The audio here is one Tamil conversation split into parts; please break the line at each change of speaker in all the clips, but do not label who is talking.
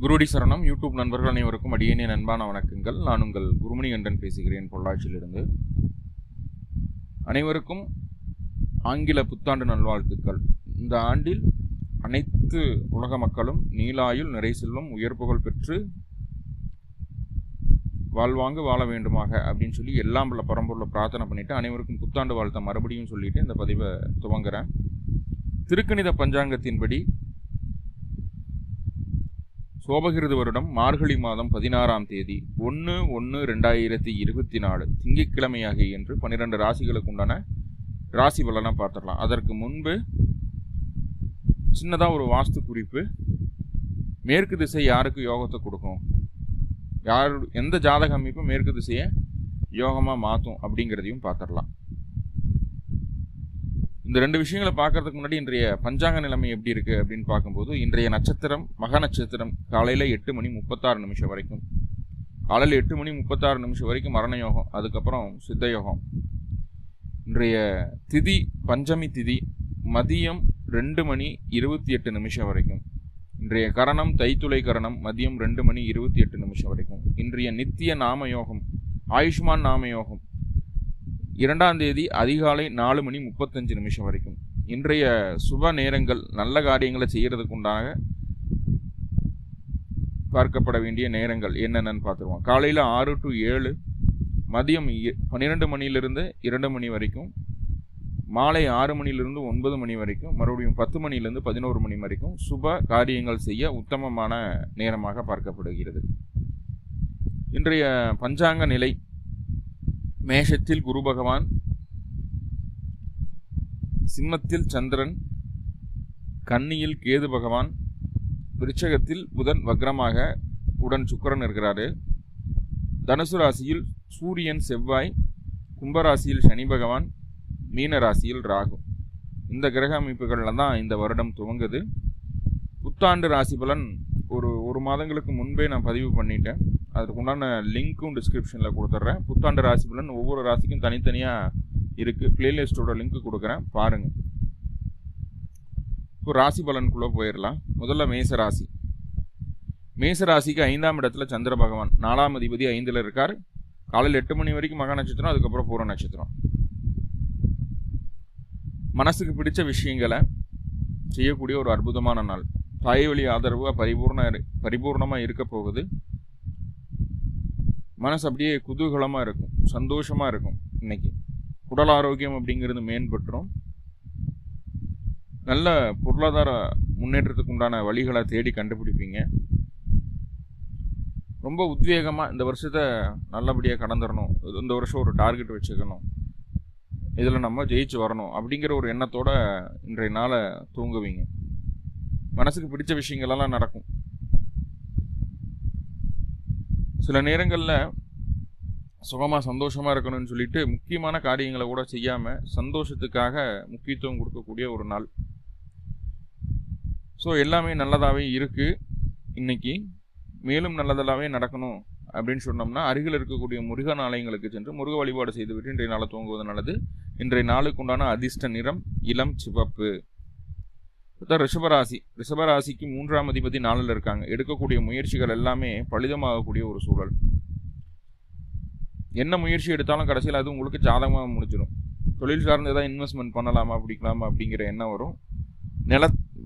குருடி சரணம் யூடியூப் நண்பர்கள் அனைவருக்கும் அடியேனின் அன்பான வணக்கங்கள். நான் உங்கள் குருமணிகண்டன் பேசுகிறேன், பொள்ளாச்சியிலிருந்து. அனைவருக்கும் ஆங்கில புத்தாண்டு நல்வாழ்த்துக்கள். இந்த ஆண்டில் அனைத்து உலக மக்களும் நீலாயுள், நிறை செல்வம், உயர் புகழ் பெற்று வாழ்வாங்கு வாழ வேண்டுமாக அப்படின்னு சொல்லி எல்லாம் உள்ள பரம்பொருளை பிரார்த்தனை பண்ணிட்டு அனைவருக்கும் புத்தாண்டு வாழ்த்த மறுபடியும் சொல்லிட்டு இந்த பதிவை துவங்குறேன். திருக்கணித பஞ்சாங்கத்தின்படி சோபகிருது வருடம் மார்கழி மாதம் 16ஆம் தேதி 1/1/2024 திங்கட்கிழமையாகிய என்று 12 ராசிகளுக்கு உண்டான ராசி பலனை பார்த்துடலாம். அதற்கு முன்பு சின்னதாக ஒரு வாஸ்து குறிப்பு. மேற்கு திசை யாருக்கு யோகத்தை கொடுக்கும், எந்த ஜாதக அமைப்பு மேற்கு திசையை யோகமாக மாற்றும் அப்படிங்கிறதையும் பார்த்துடலாம். இந்த ரெண்டு விஷயங்களை பார்க்கறதுக்கு முன்னாடி இன்றைய பஞ்சாங்க நிலைமை எப்படி இருக்குது அப்படின்னு பார்க்கும்போது, இன்றைய நட்சத்திரம் மக நட்சத்திரம் காலையில் 8:36 வரைக்கும், காலையில் 8:36 வரைக்கும் மரண யோகம், அதுக்கப்புறம் சித்த யோகம். இன்றைய திதி பஞ்சமி திதி மதியம் 2:28 வரைக்கும். இன்றைய கரணம் தைத்துளை கரணம் மதியம் 2:28 வரைக்கும். இன்றைய நித்திய நாம யோகம் ஆயுஷ்மான் நாம யோகம் 2ஆம் தேதி அதிகாலை 4:35 வரைக்கும். இன்றைய சுப நேரங்கள், நல்ல காரியங்களை செய்கிறதுக்கு உண்டாக பார்க்கப்பட வேண்டிய நேரங்கள் என்னென்னு பார்த்துருவோம். காலையில் 6 to 7, மதியம் 12 மணிலிருந்து 2 மணி வரைக்கும், மாலை 6 மணிலிருந்து 9 மணி வரைக்கும், மறுபடியும் 10 மணிலிருந்து 11 மணி வரைக்கும் சுப காரியங்கள் செய்ய உத்தமமான நேரமாக பார்க்கப்படுகிறது. இன்றைய பஞ்சாங்க நிலை: மேஷத்தில் குரு பகவான், சிம்மத்தில் சந்திரன், கன்னியில் கேது பகவான், விருச்சகத்தில் புதன் வக்ரமாக உடன் சுக்கிரன் இருக்கிறாரு, தனுசு ராசியில் சூரியன் செவ்வாய், கும்பராசியில் சனி பகவான், மீன ராசியில் ராகு. இந்த கிரக அமைப்புகளில் தான் இந்த வருடம் துவங்குது. புத்தாண்டு ராசி பலன் ஒரு மாதங்களுக்கு முன்பே நான் பதிவு பண்ணிட்டேன். அதுக்கு உண்டான லிங்க்கும் டிஸ்கிரிப்ஷனில் கொடுத்துட்றேன். புத்தாண்டு ராசி பலன் ஒவ்வொரு ராசிக்கும் தனித்தனியாக இருக்குது. பிளேலிஸ்ட்டோட லிங்க் கொடுக்குறேன், பாருங்கள். இப்போ ராசி பலனுக்குள்ளே போயிடலாம். முதல்ல மேசராசி. மேசராசிக்கு 5ஆம் இடத்துல சந்திர பகவான், 4ஆம் அதிபதி 5ல் இருக்கார். காலையில் 8 மணி வரைக்கும் மக நட்சத்திரம், அதுக்கப்புறம் பூர நட்சத்திரம். மனசுக்கு பிடிச்ச விஷயங்களை செய்யக்கூடிய ஒரு அற்புதமான நாள். தாய் வழி ஆதரவு பரிபூர்ணமாக இருக்க போகுது. மனசு அப்படியே குதூகலமாக இருக்கும், சந்தோஷமாக இருக்கும். இன்னைக்கு உடல் ஆரோக்கியம் அப்படிங்கிறது மேம்பட்டுரும். நல்ல பொருளாதார முன்னேற்றத்துக்கு உண்டான வழிகளை தேடி கண்டுபிடிப்பீங்க. ரொம்ப உத்வேகமாக இந்த வருஷத்தை நல்லபடியாக கடந்துடணும், இந்த வருஷம் ஒரு டார்கெட் வச்சுக்கணும், இதில் நம்ம ஜெயிச்சு வரணும் அப்படிங்கிற ஒரு எண்ணத்தோடு இன்றைய நாளை தூங்குவீங்க. மனசுக்கு பிடிச்ச விஷயங்களெல்லாம் நடக்கும். சில நேரங்களில் சுகமாக சந்தோஷமாக இருக்கணும்னு சொல்லிட்டு முக்கியமான காரியங்களை கூட செய்யாமல் சந்தோஷத்துக்காக முக்கியத்துவம் கொடுக்கக்கூடிய ஒரு நாள். ஸோ எல்லாமே நல்லதாகவே இருக்குது. இன்னைக்கு மேலும் நல்லதாகவே நடக்கணும் அப்படின்னு சொன்னோம்னா, அருகில் இருக்கக்கூடிய முருகன் ஆலயங்களுக்கு சென்று முருக வழிபாடு செய்துவிட்டு இன்றைய நாளை துவங்குவது நல்லது. இன்றைய நாளுக்கு உண்டான அதிர்ஷ்ட நிறம் இளம் சிவப்பு. ரிஷபராசி. ரிஷபராசிக்கு 3ஆம் அதிபதி 4ல் இருக்காங்க. எடுக்கக்கூடிய முயற்சிகள் எல்லாமே பலிதமாகக்கூடிய ஒரு சூழல். என்ன முயற்சி எடுத்தாலும் கடைசியில் அது உங்களுக்கு ஜாதகமாக முடிச்சிடும். தொழில் சார்ந்து ஏதாவது இன்வெஸ்ட்மெண்ட் பண்ணலாமா பிடிக்கலாமா அப்படிங்கிற எண்ணம் வரும்.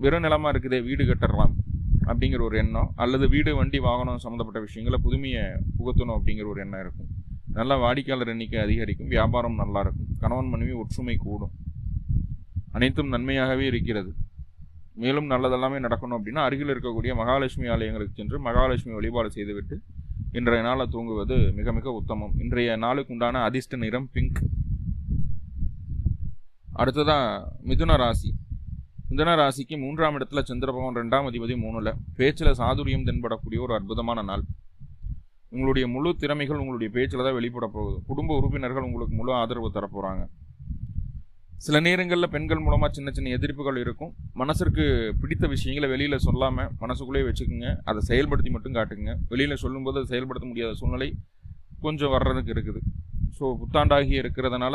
வெறும் நிலமாக இருக்குதே, வீடு கட்டலாம் அப்படிங்கிற ஒரு எண்ணம், அல்லது வீடு வண்டி வாகனம் சம்மந்தப்பட்ட விஷயங்களை புதுமையை புகுத்தணும் அப்படிங்கிற ஒரு எண்ணம் இருக்கும். நல்லா வாடிக்கையாளர் எண்ணிக்கை அதிகரிக்கும். வியாபாரம் நல்லா இருக்கும். கணவன் மனைவி ஒற்றுமை கூடும். அனைத்தும் நன்மையாகவே இருக்கிறது. மேலும் நல்லதெல்லாமே நடக்கணும் அப்படின்னா அருகில் இருக்கக்கூடிய மகாலட்சுமி ஆலயங்களுக்கு சென்று மகாலட்சுமி வழிபாடு செய்துவிட்டு இன்றைய நாளை தூங்குவது மிக மிக உத்தமம். இன்றைய நாளுக்கு உண்டான அதிர்ஷ்ட நிறம் பிங்க். அடுத்ததான் மிதுன ராசி. மிதுன ராசிக்கு 3ஆம் இடத்துல சந்திர பகவான், 2ஆம் அதிபதி 3ல். பேச்சில் சாதுரியம் தென்படக்கூடிய ஒரு அற்புதமான நாள். உங்களுடைய முழு திறமைகள் உங்களுடைய பேச்சில் தான் வெளிப்பட போகுது. குடும்ப உறுப்பினர்கள் உங்களுக்கு முழு ஆதரவு தரப்போகிறாங்க. சில நேரங்களில் பெண்கள் மூலமாக சின்ன சின்ன எதிர்ப்புகள் இருக்கும். மனசிற்கு பிடித்த விஷயங்களை வெளியில் சொல்லாமல் மனசுக்குள்ளேயே வச்சுக்கோங்க. அதை செயல்படுத்தி மட்டும் காட்டுங்க. வெளியில் சொல்லும்போது அதை செயல்படுத்த முடியாத சூழ்நிலை கொஞ்சம் வர்றதுக்கு இருக்குது. ஸோ புத்தாண்டாகி இருக்கிறதுனால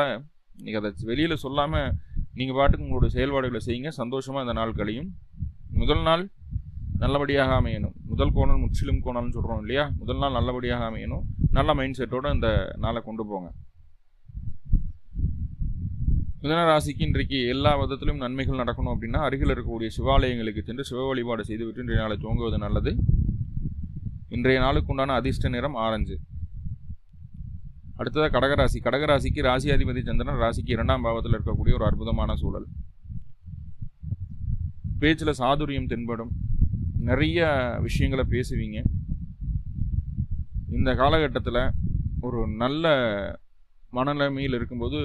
நீங்கள் அதை வெளியில் சொல்லாமல் நீங்கள் பாட்டுக்கு உங்களுடைய செயல்பாடுகளை செய்யுங்க. சந்தோஷமாக இந்த நாள் கழியும். முதல் நாள் நல்லபடியாக அமையணும். முதல் கோணல் முற்றிலும் கோணல்னு சொல்கிறோம் இல்லையா? முதல் நாள் நல்லபடியாக அமையணும். நல்ல மைண்ட் செட்டோடு இந்த நாளை கொண்டு போங்க. மிதுன ராசிக்கு இன்றைக்கு எல்லா விதத்திலும் நன்மைகள் நடக்கணும் அப்படின்னா அருகில் இருக்கக்கூடிய சிவாலயங்களுக்கு சென்று சிவ வழிபாடு செய்துவிட்டு இன்றைய நாளை துவங்குவது நல்லது. இன்றைய நாளுக்கு உண்டான அதிர்ஷ்ட நிறம் ஆரஞ்சு. அடுத்ததாக கடகராசி. கடகராசிக்கு ராசி அதிபதி சந்திரன் ராசிக்கு 2ஆம் பாவத்தில் இருக்கக்கூடிய ஒரு அற்புதமான சூழல். பேச்சில் சாதுரியம் தென்படும். நிறைய விஷயங்களை பேசுவீங்க. இந்த காலகட்டத்தில் ஒரு நல்ல மனநிலைமையில் இருக்கும்போது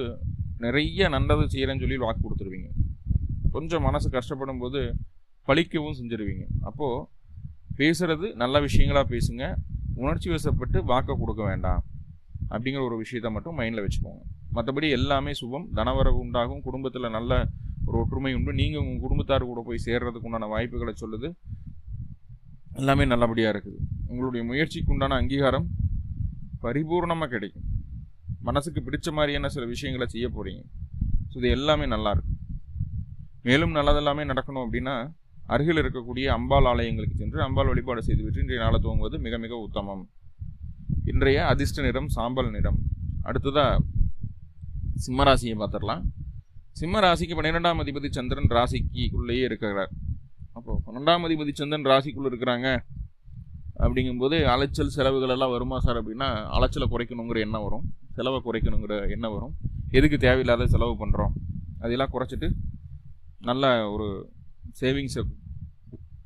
நிறைய நல்லது செய்கிறேன்னு சொல்லி வாக்கு கொடுத்துருவீங்க. கொஞ்சம் மனசு கஷ்டப்படும் போது பழிக்கவும் செஞ்சுருவீங்க. அப்போது பேசுகிறது நல்ல விஷயங்களாக பேசுங்க. உணர்ச்சி வசப்பட்டு வாக்கை கொடுக்க வேண்டாம் அப்படிங்கிற ஒரு விஷயத்தை மட்டும் மைண்டில் வச்சுக்கோங்க. மற்றபடி எல்லாமே சுபம். தனவரவு உண்டாகும். குடும்பத்தில் நல்ல ஒரு ஒற்றுமை உண்டு. நீங்கள் உங்கள் குடும்பத்தார் கூட போய் சேர்றதுக்கு உண்டான வாய்ப்புகளை சொல்லுது. எல்லாமே நல்லபடியாக இருக்குது. உங்களுடைய முயற்சிக்கு உண்டான அங்கீகாரம் பரிபூர்ணமாக கிடைக்கும். மனசுக்கு பிடிச்ச மாதிரியான சில விஷயங்களை செய்ய போகிறீங்க. ஸோ இது எல்லாமே நல்லாயிருக்கு. மேலும் நல்லதெல்லாமே நடக்கணும் அப்படின்னா அருகில் இருக்கக்கூடிய அம்பாள் ஆலயங்களுக்கு சென்று அம்பாள் வழிபாடு செய்துவிட்டு இன்றைய நாளை துவங்குவது மிக மிக உத்தமம். இன்றைய அதிர்ஷ்ட நிறம் சாம்பல் நிறம். அடுத்ததாக சிம்மராசியை பார்த்துடலாம். சிம்ம ராசிக்கு 12ஆம் அதிபதி சந்திரன் ராசிக்குள்ளேயே இருக்கிறார். அப்போது 12ஆம் அதிபதி சந்திரன் ராசிக்குள்ளே இருக்கிறாங்க அப்படிங்கும்போது அலைச்சல் செலவுகள் எல்லாம் வருமா சார் அப்படின்னா அலைச்சலை குறைக்கணுங்கிற எண்ணம் வரும். செலவை குறைக்கணுங்கிற எண்ணம் வரும். எதுக்கு தேவையில்லாத செலவு பண்ணுறோம் அதெல்லாம் குறைச்சிட்டு நல்ல ஒரு சேவிங்ஸை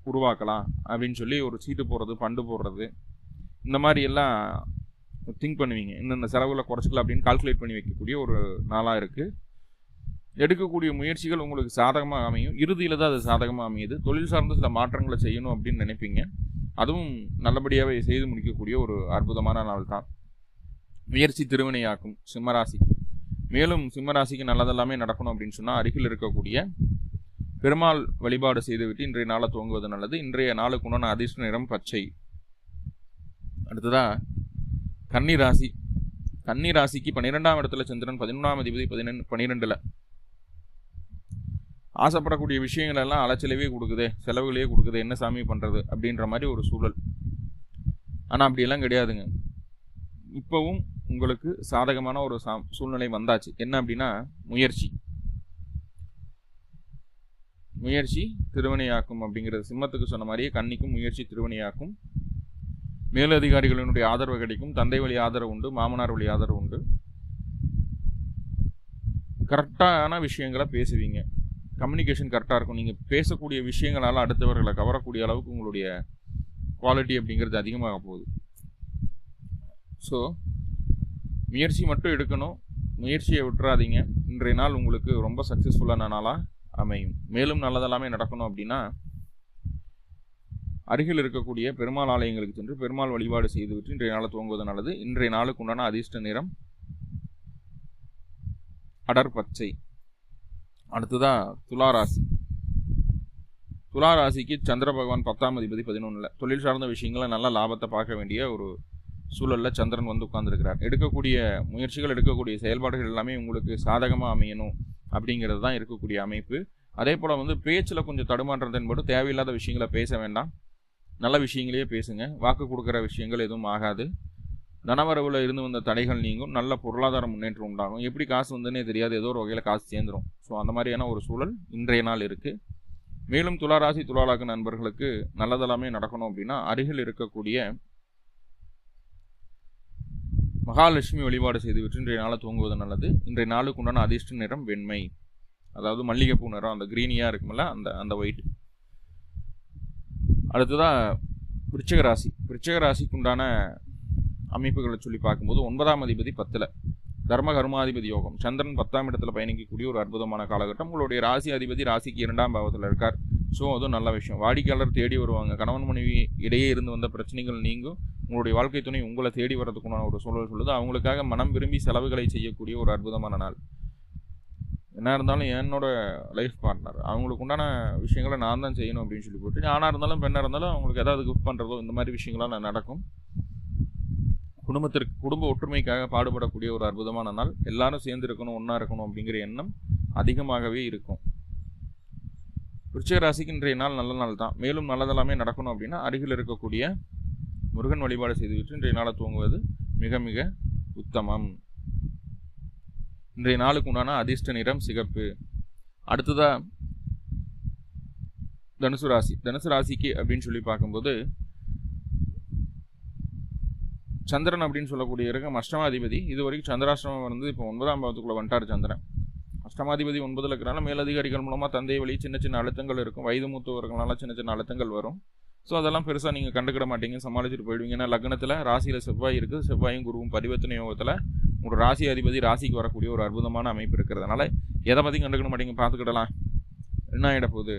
உருவாக்கலாம் அப்படின்னு சொல்லி ஒரு சீட்டு போடுறது, ஃபண்டு போடுறது, இந்த மாதிரி எல்லாம் திங்க் பண்ணுவீங்க. இந்தந்த செலவுகளை குறைச்சிக்கலாம் அப்படின்னு கால்குலேட் பண்ணி வைக்கக்கூடிய ஒரு நாளாக இருக்குது. எடுக்கக்கூடிய முயற்சிகள் உங்களுக்கு சாதகமாக அமையும். இறுதியில் தான் அது சாதகமாக அமையுது. தொழில் சார்ந்த சில மாற்றங்களை செய்யணும் அப்படின்னு நினைப்பீங்க. அதுவும் நல்லபடியாகவே செய்து முடிக்கக்கூடிய ஒரு அற்புதமான நாள் தான். முயற்சி திருவினையாக்கும் சிம்மராசிக்கு. மேலும் சிம்மராசிக்கு நல்லதெல்லாமே நடக்கணும் அப்படின்னு சொன்னால் அருகில் இருக்கக்கூடிய பெருமாள் வழிபாடு செய்துவிட்டு இன்றைய நாளை துவங்குவது நல்லது. இன்றைய நாளுக்கு உண்டான அதிர்ஷ்ட நிறம் பச்சை. அடுத்ததாக கன்னிராசி. கன்னிராசிக்கு 12ஆம் இடத்துல சந்திரன், 11ஆம் அதிபதி 12ல். ஆசைப்படக்கூடிய விஷயங்கள் எல்லாம் அலைச்சலவே கொடுக்குதே, செலவுகளே கொடுக்குது, என்ன சாமி பண்ணுறது அப்படின்ற மாதிரி ஒரு சூழல். ஆனால் அப்படியெல்லாம் கிடையாதுங்க. இப்போவும் உங்களுக்கு சாதகமான ஒரு சூழ்நிலை வந்தாச்சு. என்ன அப்படின்னா முயற்சி திருவினையாக்கும் அப்படிங்கிறது. சிம்மத்துக்கு சொன்ன மாதிரியே கன்னிக்கும் முயற்சி திருவினையாக்கும். மேலதிகாரிகளினுடைய ஆதரவு கிடைக்கும். தந்தை வழி ஆதரவு உண்டு. மாமனார் வழி ஆதரவு உண்டு. கரெக்டான விஷயங்களை பேசுவீங்க. கம்யூனிகேஷன் கரெக்டாக இருக்கும். நீங்கள் பேசக்கூடிய விஷயங்களால் அடுத்தவர்களை கவரக்கூடிய அளவுக்கு உங்களுடைய குவாலிட்டி அப்படிங்கிறது அதிகமாக போகுது. ஸோ முயற்சி மட்டும் எடுக்கணும். முயற்சியை விட்டுறாதீங்க. இன்றைய நாள் உங்களுக்கு ரொம்ப சக்ஸஸ்ஃபுல்லான நாளாக அமையும். மேலும் நல்லதெல்லாமே நடக்கணும் அப்படின்னா அருகில் இருக்கக்கூடிய பெருமாள் ஆலயங்களுக்கு சென்று பெருமாள் வழிபாடு செய்துவிட்டு இன்றைய நாளை துவங்குவது நல்லது. இன்றைய நாளுக்கு உண்டான அதிர்ஷ்ட நிறம் அடர் பச்சை. அடுத்ததான் துளாராசி. துளாராசிக்கு சந்திர பகவான் 10ஆம் அதிபதி 11ல். தொழில் சார்ந்த விஷயங்களை நல்ல லாபத்தை பார்க்க வேண்டிய ஒரு சூழலில் சந்திரன் வந்து உட்கார்ந்துருக்கிறார். எடுக்கக்கூடிய முயற்சிகள், எடுக்கக்கூடிய செயல்பாடுகள் எல்லாமே உங்களுக்கு சாதகமாக அமையணும் அப்படிங்கிறது தான் இருக்கக்கூடிய அமைப்பு. அதே போல் வந்து பேச்சில் கொஞ்சம் தடுமாற்றம் தென்பட்டு தேவையில்லாத விஷயங்களை பேச வேண்டாம். நல்ல விஷயங்களையே பேசுங்க. வாக்கு கொடுக்குற விஷயங்கள் எதுவும் ஆகாது. தனவரவில் இருந்து வந்த தடைகள் நீங்கும். நல்ல பொருளாதார முன்னேற்றம் உண்டாகும். எப்படி காசு வந்துன்னே தெரியாது, ஏதோ ஒரு வகையில் காசு சேர்ந்துடும். ஸோ அந்த மாதிரியான ஒரு சூழல் இன்றைய நாள் இருக்குது. மேலும் துளாராசி துளாலாக்கு நண்பர்களுக்கு நல்லதெல்லாமே நடக்கணும் அப்படின்னா அருகில் இருக்கக்கூடிய மகாலட்சுமி வழிபாடு செய்துவிட்டு இன்றைய நாளை துவங்குவது நல்லது. இன்றைய நாளுக்கு உண்டான அதிர்ஷ்ட நிறம் வெண்மை. அதாவது மல்லிகைப்பூ நிறம், அந்த கிரீனியாக இருக்குமில்ல, அந்த ஒயிட். அடுத்ததாக விருச்சிக ராசி. விருச்சிக ராசிக்கு உண்டான அமைப்புகளை சொல்லி பார்க்கும்போது 9ஆம் அதிபதி 10ல். தர்ம கர்மாதிபதி யோகம். சந்திரன் 10ஆம் இடத்துல பயணிக்கக்கூடிய ஒரு அற்புதமான காலகட்டம். உங்களுடைய ராசி அதிபதி ராசிக்கு 2ஆம் பாவத்தில் இருக்கார். ஸோ அதுவும் நல்ல விஷயம். வாடிக்கையாளர் தேடி வருவாங்க. கணவன் மனைவி இடையே இருந்து வந்த பிரச்சனைகள் நீங்கும். உங்களுடைய வாழ்க்கை துணை உங்களை தேடி வரதுக்குண்டான ஒரு சூழல் சொல்லுது. அவங்களுக்காக மனம் விரும்பி செலவுகளை செய்யக்கூடிய ஒரு அற்புதமான நாள். என்ன இருந்தாலும் என்னோட லைஃப் பார்ட்னர், அவங்களுக்கு உண்டான விஷயங்களை நான் தான் செய்யணும் அப்படின்னு சொல்லி போட்டு, ஆணாக இருந்தாலும் பெண்ணாக இருந்தாலும் அவங்களுக்கு ஏதாவது கிஃப்ட் பண்ணுறதோ இந்த மாதிரி விஷயங்கள்லாம் நடக்கும். குடும்ப ஒற்றுமைக்காக பாடுபடக்கூடிய ஒரு அற்புதமான நாள். எல்லாரும் சேர்ந்து இருக்கணும், ஒன்றா இருக்கணும் அப்படிங்கிற எண்ணம் அதிகமாகவே இருக்கும். விருச்சிக ராசிக்கு இன்றைய நாள் நல்ல நாள் தான். மேலும் நல்லதெல்லாமே நடக்கணும் அப்படின்னா அருகில் இருக்கக்கூடிய முருகன் வழிபாடு செய்துவிட்டு இன்றைய நாளை துவங்குவது மிக மிக உத்தமம். இன்றைய நாளுக்கு உண்டான அதிர்ஷ்ட நிறம் சிகப்பு. அடுத்ததா தனுசு ராசி. தனுசு ராசிக்கு அப்படின்னு சொல்லி பார்க்கும்போது சந்திரன் அப்படின்னு சொல்லக்கூடிய இருக்க அஷ்டமாதிபதி. இது வரைக்கும் சந்திராஷ்டமம் வந்து இப்போ 9ஆம் பாவத்துக்குள்ள வந்துட்டார் சந்திரன். அஷ்டமாதிபதி 9ல் இருக்கிறனால மேலதிகாரிகள் மூலமாக தந்தை வழி சின்ன சின்ன அழுத்தங்கள் இருக்கும். வயது மூத்தவர்களால சின்ன சின்ன அழுத்தங்கள் வரும். ஸோ அதெல்லாம் பெருசாக நீங்கள் கண்டுக்கிட மாட்டீங்க, சமாளிச்சுட்டு போயிடுவீங்க. ஏன்னா லக்னத்தில் ராசியில் செவ்வாய் இருக்குது. செவ்வாயும் குருவும் பரிவர்த்தனை யோகத்தில் உங்களோட ராசி அதிபதி ராசிக்கு வரக்கூடிய ஒரு அற்புதமான அமைப்பு இருக்கிறதுனால எதை பற்றி கண்டுக்கிட மாட்டீங்க, பார்த்துக்கிடலாம், என்ன ஆகிட போகுது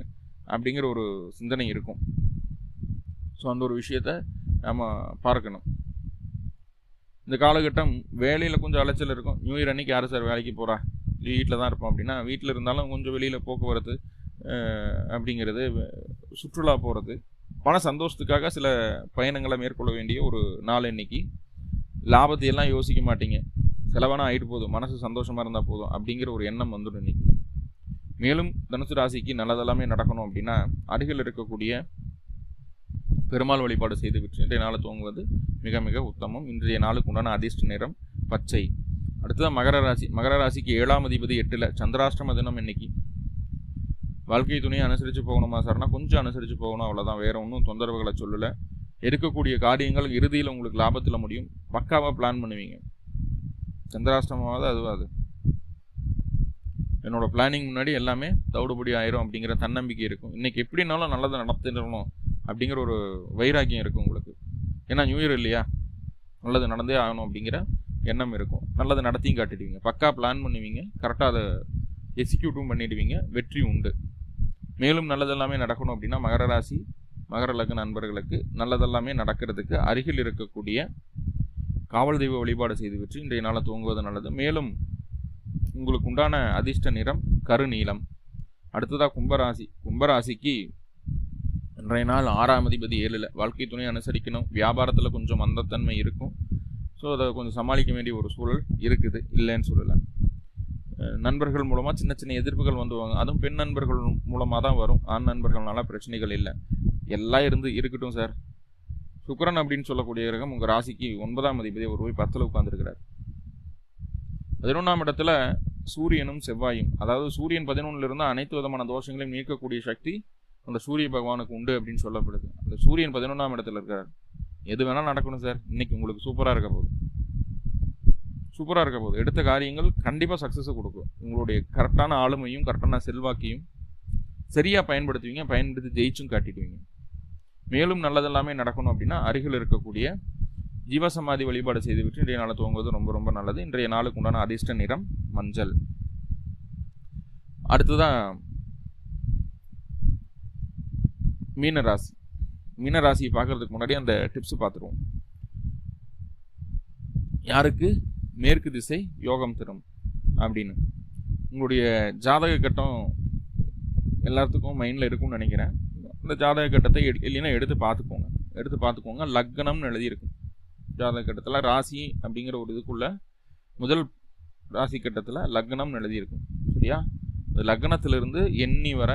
அப்படிங்கிற ஒரு சிந்தனை இருக்கும். ஸோ அந்த ஒரு விஷயத்தை நம்ம பார்க்கணும். இந்த காலகட்டம் வேலையில் கொஞ்சம் அலைச்சல் இருக்கும். நியூ இயர் அன்றைக்கி யார் சார் வேலைக்கு போகிறா, வீட்டில் தான் இருப்போம் அப்படின்னா வீட்டில் இருந்தாலும் கொஞ்சம் வெளியில் போக்குவரத்து அப்படிங்கிறது, சுற்றுலா போகிறது, பண சந்தோஷத்துக்காக சில பயணங்களை மேற்கொள்ள வேண்டிய ஒரு நாள். இன்னைக்கு லாபத்தையெல்லாம் யோசிக்க மாட்டீங்க, செலவான ஆகிட்டு போதும், மனசு சந்தோஷமாக இருந்தால் போதும் அப்படிங்கிற ஒரு எண்ணம் வந்துடும் இன்னைக்கு. மேலும் தனுசு ராசிக்கு நல்லதெல்லாமே நடக்கணும் அப்படின்னா அருகில் இருக்கக்கூடிய பெருமாள் வழிபாடு செய்து விட்டு இன்றைய நாளை துவங்குவது மிக மிக உத்தமம். இன்றைய நாளுக்கு உண்டான அதிர்ஷ்ட நிறம் பச்சை. அடுத்ததான் மகர ராசி. மகர ராசிக்கு 7ஆம் அதிபதி 8ல், சந்திராஷ்டம தினம் இன்னைக்கு. வாழ்க்கை துணையை அனுசரித்து போகணுமா சார்னா கொஞ்சம் அனுசரித்து போகணும், அவ்வளோதான். வேறு ஒன்றும் தொந்தரவுகளை சொல்லலை. எடுக்கக்கூடிய காரியங்கள் இறுதியில் உங்களுக்கு லாபத்தில் முடியும். பக்காவாக பிளான் பண்ணுவீங்க. சந்திராஷ்டமாவது அதுவாது என்னோட பிளானிங் முன்னாடி எல்லாமே தவிடுபடி ஆயிரும் அப்படிங்கிற தன்னம்பிக்கை இருக்கும். இன்றைக்கி எப்படினாலும் நல்லதை நடத்திடணும் அப்படிங்கிற ஒரு வைராக்கியம் இருக்கும் உங்களுக்கு. ஏன்னா நியூ இயர் இல்லையா, நல்லது நடந்தே ஆகணும் அப்படிங்கிற எண்ணம் இருக்கும். நல்லதை நடத்தியும் காட்டிடுவீங்க, பக்கா பிளான் பண்ணுவீங்க, கரெக்டாக அதை எக்ஸிக்யூட்டும் பண்ணிடுவீங்க, வெற்றி உண்டு. மேலும் நல்லதெல்லாமே நடக்கணும் அப்படின்னா மகர ராசி மகர லக்ன நண்பர்களுக்கு நல்லதெல்லாமே நடக்கிறதுக்கு அருகில் இருக்கக்கூடிய காவல் தெய்வ வழிபாடு செய்து வச்சு இன்றைய நாளை துவங்குவது நல்லது. மேலும் உங்களுக்கு உண்டான அதிர்ஷ்ட நிறம் கருநீலம். அடுத்ததாக கும்பராசி. கும்பராசிக்கு இன்றைய நாள் 6ஆம் அதிபதி 7ல், வாழ்க்கை துணை அனுசரிக்கணும். வியாபாரத்தில் கொஞ்சம் மந்தத்தன்மை இருக்கும். ஸோ அதை கொஞ்சம் சமாளிக்க வேண்டிய ஒரு சூழல் இருக்குது, இல்லைன்னு சொல்லலை. நண்பர்கள் மூலமாக சின்ன சின்ன எதிர்ப்புகள் வந்துவாங்க. அதுவும் பெண் நண்பர்கள் மூலமாக தான் வரும். ஆண் நண்பர்கள்னால பிரச்சனைகள் இல்லை, எல்லாம் இருக்கட்டும் சார். சுக்கிரன் அப்படின்னு சொல்லக்கூடிய கிரகம் உங்கள் ராசிக்கு 9ஆம் அதிபதி ஒரு போய் 10ல் உட்கார்ந்துருக்கிறார். 11ஆம் இடத்துல சூரியனும் செவ்வாயும், அதாவது சூரியன் 11ல் இருந்தால் அனைத்து விதமான தோஷங்களையும் நீக்கக்கூடிய சக்தி அந்த சூரிய பகவானுக்கு உண்டு அப்படின்னு சொல்லப்படுது. அந்த சூரியன் 11ஆம் இடத்துல இருக்கிறார். எது வேணாலும் நடக்கணும் சார், இன்னைக்கு உங்களுக்கு சூப்பராக இருக்க போகுது, சூப்பராக இருக்க போகுது. எடுத்த காரியங்கள் கண்டிப்பாக சக்ஸஸை கொடுக்கும். உங்களுடைய கரெக்டான ஆளுமையும் கரெக்டான செல்வாக்கையும் சரியாக பயன்படுத்துவீங்க, பயன்படுத்தி ஜெயிச்சும் காட்டிடுவீங்க. மேலும் நல்லதெல்லாமே நடக்கணும் அப்படின்னா அருகில் இருக்கக்கூடிய ஜீவசமாதி வழிபாடு செய்துவிட்டு இன்றைய நாளை துவங்குவது ரொம்ப ரொம்ப நல்லது. இன்றைய நாளுக்கு உண்டான அதிர்ஷ்ட நிறம் மஞ்சள். அடுத்ததான் மீனராசி. மீனராசியை பார்க்கறதுக்கு முன்னாடி அந்த டிப்ஸ் பார்த்துருவோம். யாருக்கு மேற்கு திசை யோகம் தரும் அப்படின்னு உங்களுடைய ஜாதக கட்டம் எல்லாத்துக்கும் மைண்டில் இருக்கும்னு நினைக்கிறேன். இந்த ஜாதக கட்டத்தை இல்லைன்னா எடுத்து பார்த்துக்கோங்க. லக்னம்னு எழுதியிருக்கும் ஜாதக கட்டத்தில். ராசி அப்படிங்கிற ஒரு இதுக்குள்ள முதல் ராசி கட்டத்தில் லக்னம்னு எழுதியிருக்கும், சரியா? லக்னத்திலிருந்து எண்ணி வர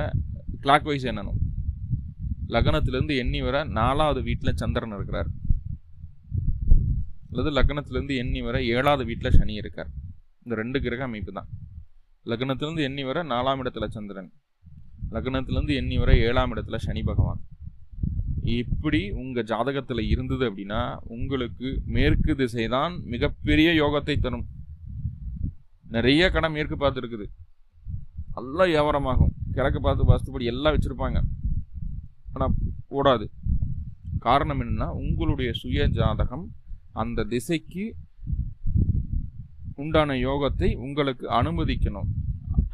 கிளாக் வைஸ் எண்ணணும். லக்னத்திலிருந்து எண்ணி வர 4வது வீட்டில் சந்திரன் இருக்கிறார், அல்லது லக்னத்திலிருந்து எண்ணி வர 7வது வீட்டில் சனி இருக்கார். இந்த 2 கிரக அமைப்பு தான். லக்னத்திலிருந்து எண்ணி வர 4ஆம் இடத்துல சந்திரன், லக்னத்திலிருந்து எண்ணி வர 7ஆம் இடத்துல சனி பகவான். இப்படி உங்கள் ஜாதகத்தில் இருந்தது அப்படின்னா உங்களுக்கு மேற்கு திசை தான் மிகப்பெரிய யோகத்தை தரும். நிறைய கடன் மேற்கு பார்த்து இருக்குது, நல்லா வியாபாரமாகும். கிழக்கு பார்த்து வாஸ்துபடி எல்லாம் வச்சுருப்பாங்க, ஆனால் ஓடாது. காரணம் என்னன்னா உங்களுடைய சுய ஜாதகம் அந்த திசைக்கு உண்டான யோகத்தை உங்களுக்கு அனுமதிக்கணும்.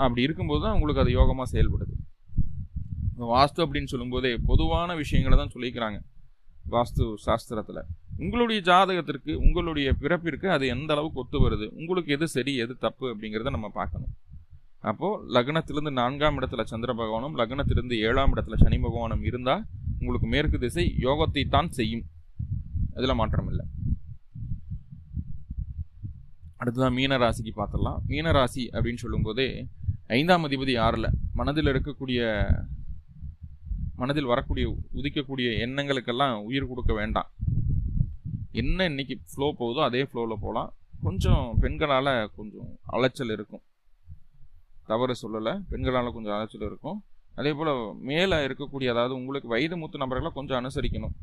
அப்படி இருக்கும்போது தான் உங்களுக்கு அது யோகமாக செயல்படுது. வாஸ்து அப்படின்னு சொல்லும்போதே பொதுவான விஷயங்களை தான் சொல்லிக்கிறாங்க வாஸ்து சாஸ்திரத்தில். உங்களுடைய ஜாதகத்திற்கு உங்களுடைய பிறப்பிற்கு அது எந்த அளவுக்கு ஒத்து வருது, உங்களுக்கு எது சரி எது தப்பு அப்படிங்கிறத நம்ம பார்க்கணும். அப்போது லக்னத்திலிருந்து 4ஆம் இடத்துல சந்திர பகவானும் லக்னத்திலிருந்து 7ஆம் இடத்துல சனி பகவானும் இருந்தால் உங்களுக்கு மேற்கு திசை யோகத்தை தான் செய்யும், அதில் மாற்றம் இல்லை. அடுத்ததான் மீன ராசிக்கு பார்த்துடலாம். மீன ராசி அப்படின்னு சொல்லும்போதே 5ஆம் அதிபதி 6ல், மனதில் இருக்கக்கூடிய மனதில் வரக்கூடிய உதிக்கக்கூடிய எண்ணங்களுக்கெல்லாம் உயிர் கொடுக்க வேண்டாம். என்ன இன்னைக்கு ஃப்ளோ போகுதோ அதே ஃப்ளோவில் போகலாம். கொஞ்சம் பெண்களால் கொஞ்சம் அலைச்சல் இருக்கும், தவறு சொல்லலை, பெண்களால் கொஞ்சம் அலைச்சல் இருக்கும். அதே போல் மேலே இருக்கக்கூடிய, அதாவது உங்களுக்கு வயது மூத்த நபர்களை கொஞ்சம் அனுசரிக்கணும்.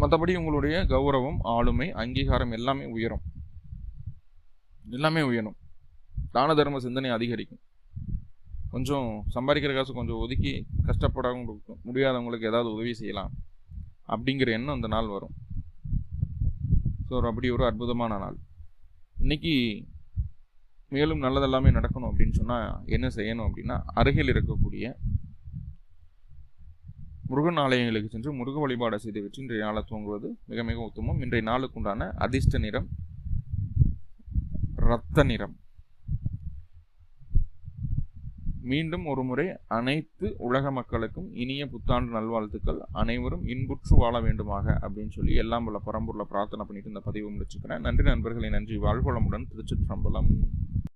மற்றபடி உங்களுடைய கௌரவம், ஆளுமை, அங்கீகாரம் எல்லாமே உயரும், எல்லாமே உயரும். தான தர்ம சிந்தனை அதிகரிக்கும். கொஞ்சம் சம்பாதிக்கிற காசு கொஞ்சம் ஒதுக்கி கஷ்டப்படவங்களுக்கு, முடியாதவங்களுக்கு ஏதாவது உதவி செய்யலாம் அப்படிங்கிற எண்ணம் அந்த நாள் வரும். ஸோ அப்படி ஒரு அற்புதமான நாள். இன்னைக்கு மேலும் நல்லதெல்லாமே நடக்கணும் அப்படின்னு சொன்னால் என்ன செய்யணும் அப்படின்னா, அருகில் இருக்கக்கூடிய முருகன் ஆலயங்களுக்கு சென்று முருக வழிபாடு செய்து வச்சு இன்றைய நாளை துவங்குவது மிக மிக உத்தமம். இன்றைய நாளுக்குண்டான அதிர்ஷ்ட நிறம் இரத்த நிறம். மீண்டும் ஒரு முறை அனைத்து உலக மக்களுக்கும் இனிய புத்தாண்டு நல்வாழ்த்துக்கள். அனைவரும் இன்புற்று வாழ வேண்டுமாக அப்படின்னு சொல்லி எல்லாம் உள்ள பரம்பொருளை பிரார்த்தனை பண்ணிட்டு இந்த பதிவு முடிச்சுக்கிறேன். நன்றி நண்பர்களே, நன்றி. வாழ்வளமுடன். திருச்சிற்றம்பலம்.